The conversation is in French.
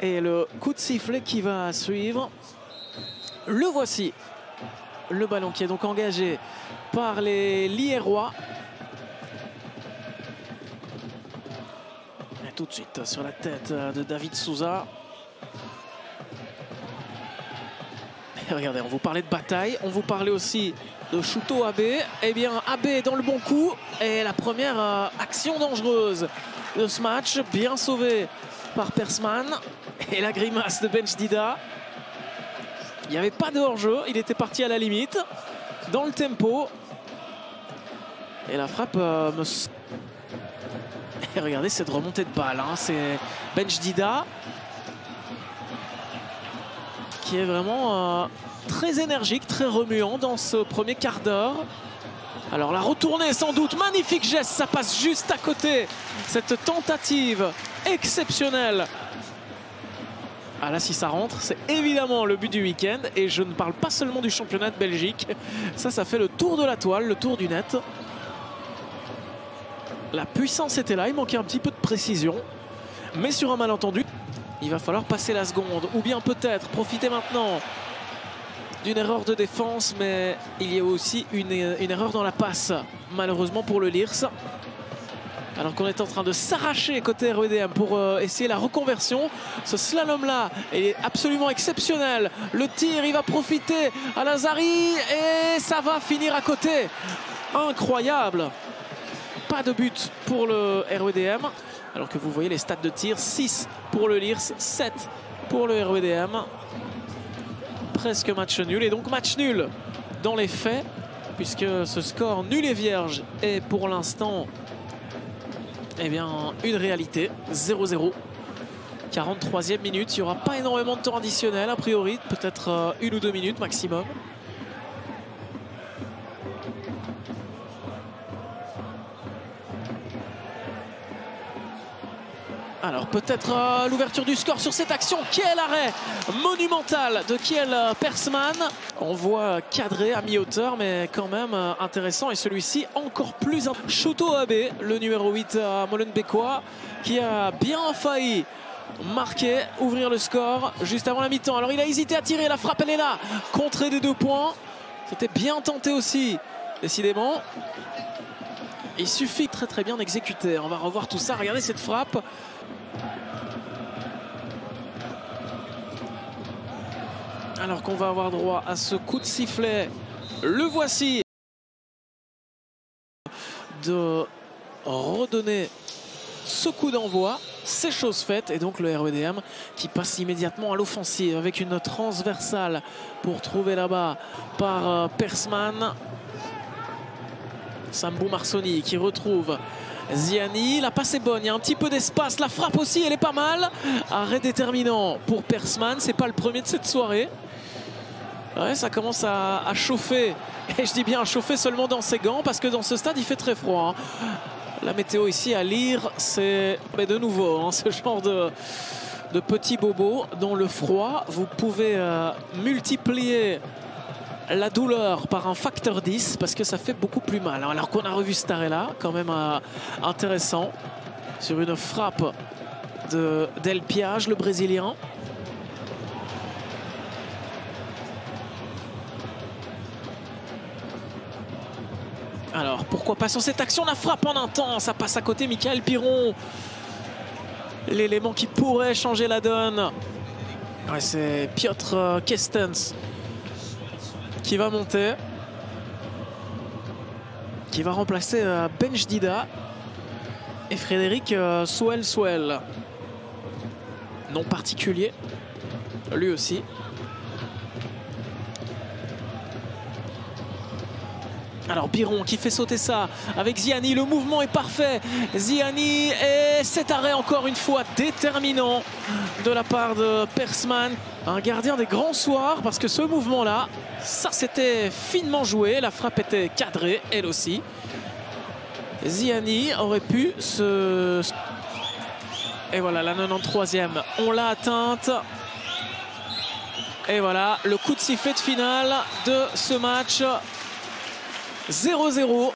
Et le coup de sifflet qui va suivre. Le voici. Le ballon qui est donc engagé par les Lierrois. Et tout de suite sur la tête de David Souza. Et regardez, on vous parlait de bataille, on vous parlait aussi de Shuto Abe. Eh bien, Abe est dans le bon coup. Et la première action dangereuse de ce match, bien sauvée par Persman. Et la grimace de Benchdida. Il n'y avait pas de hors-jeu, il était parti à la limite, dans le tempo. Et la frappe Et regardez cette remontée de balle, hein. C'est Benchdida qui est vraiment très énergique, très remuant dans ce premier quart d'heure. Alors la retournée sans doute, magnifique geste, ça passe juste à côté. Cette tentative exceptionnelle. Ah là, si ça rentre, c'est évidemment le but du week-end. Et je ne parle pas seulement du championnat de Belgique. Ça fait le tour de la toile, le tour du net. La puissance était là, il manquait un petit peu de précision. Mais sur un malentendu, il va falloir passer la seconde. Ou bien peut-être profiter maintenant d'une erreur de défense. Mais il y a aussi une erreur dans la passe, malheureusement pour le Lierse. Alors qu'on est en train de s'arracher côté REDM pour essayer la reconversion. Ce slalom-là est absolument exceptionnel. Le tir, il va profiter à Lazari et ça va finir à côté. Incroyable. Pas de but pour le REDM. Alors que vous voyez les stats de tir. 6 pour le Lierse, 7 pour le REDM. Presque match nul. Et donc match nul dans les faits. Puisque ce score nul et vierge est pour l'instant... Eh bien, une réalité, 0-0. 43e minute, il n'y aura pas énormément de temps additionnel, a priori, peut-être 1 ou 2 minutes maximum. Alors peut-être l'ouverture du score sur cette action. Quel arrêt monumental de Kiel Persman. On voit cadré à mi-hauteur, mais quand même intéressant. Et celui-ci encore plus. Shuto Abe, le numéro 8 à Molenbeekois, qui a bien failli marquer, ouvrir le score juste avant la mi-temps. Alors il a hésité à tirer, la frappe elle est là. Contrée des 2 points. C'était bien tenté aussi, décidément. Il suffit très bien d'exécuter. On va revoir tout ça. Regardez cette frappe. Alors qu'on va avoir droit à ce coup de sifflet. Le voici. De redonner ce coup d'envoi. C'est chose faite. Et donc le REDM qui passe immédiatement à l'offensive avec une transversale pour trouver là-bas par Persman. Sambou Marsoni qui retrouve Ziani. La passe est bonne, il y a un petit peu d'espace. La frappe aussi, elle est pas mal. Arrêt déterminant pour Persman. C'est pas le premier de cette soirée. Ouais, ça commence à chauffer. Et je dis bien à chauffer seulement dans ses gants parce que dans ce stade, il fait très froid. La météo ici à Lire, c'est de nouveau ce genre de petits bobos dont le froid, vous pouvez multiplier la douleur par un facteur 10 parce que ça fait beaucoup plus mal. Alors qu'on a revu cet arrêt-là, quand même intéressant, sur une frappe d'El Piage, le Brésilien. Alors pourquoi pas sur cette action, la frappe en un temps, ça passe à côté. Michael Piron, l'élément qui pourrait changer la donne. Ouais, c'est Piotr Kestens qui va monter, qui va remplacer Benchdida et Frédéric Souel. Nom particulier, lui aussi. Alors Piron qui fait sauter ça avec Ziani, le mouvement est parfait. Ziani et cet arrêt encore une fois déterminant de la part de Persman. Un gardien des grands soirs parce que ce mouvement-là, ça c'était finement joué. La frappe était cadrée, elle aussi. Ziani aurait pu se... Et voilà la 93e, on l'a atteinte. Et voilà le coup de sifflet de finale de ce match. 0-0.